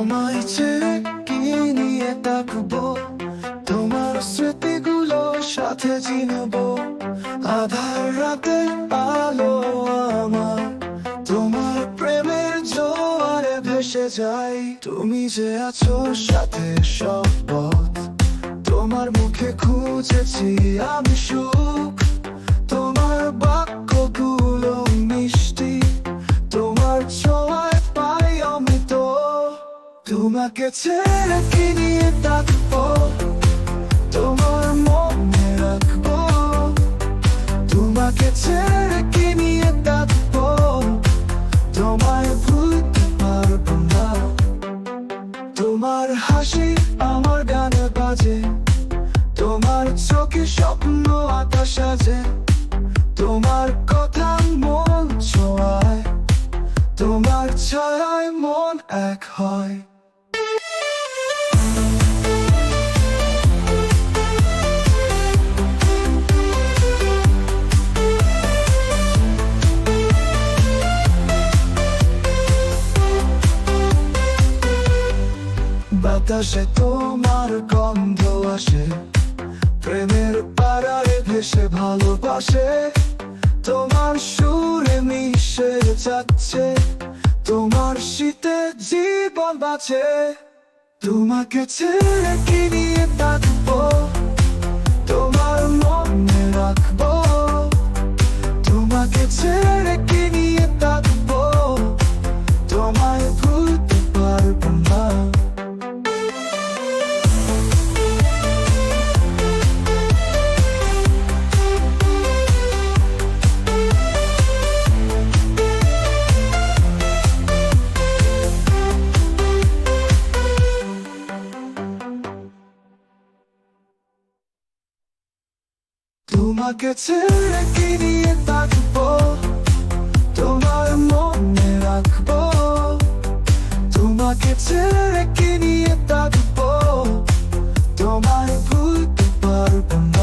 তোমায় চেয়ে কি নিয়ে তাকবো, তোমার স্মৃতিগুলোর সাথে চিনবো। আধার রাতে আলো আমার, তোমার প্রেমের জোয়ারে ভেসে যাই। তুমি যে আছো সাথে সব পথ, তোমার মুখে খুঁজেছি আমি সুখ। তোমার বাক্যগুলো মিষ্টি, তোমার ছোঁয়ায় পাই অমৃত। তোমাকে ছেড়ে কি নিয়ে থাকবো, তোমার মনে রাখবো। তোমাকে ছেড়ে কি নিয়ে থাকবো, তোমায় ভুলতে পারবো না। তোমার হাসি আমার গানে বাজে, তোমার চোখে স্বপ্ন আঁকা সাজে। তোমার কথা মন ছোঁয়ায়, তোমার ছায়ায় মন এক হয়। বাতাসে তোমার গন্ধ আসে, প্রেমের পাড়ায় ভেসে ভালোবাসে। তোমার সুরে মিশে যাচ্ছে, তোমার শীতে জীবন বাঁচে। তোমাকে ছেড়ে কি নিয়ে থাকবো, তোমার মনে রাখবো। তোমাকে ছেড়ে কি নিয়ে থাকবো, তোমায় ভুলতে পারবো না। তোমাকে ছেড়ে কি নিয়ে থাকবো, তোমার মনে রাখবো। তোমাকে ছেড়ে কি নিয়ে থাকবো, তোমায় ভুলতে পারবো না।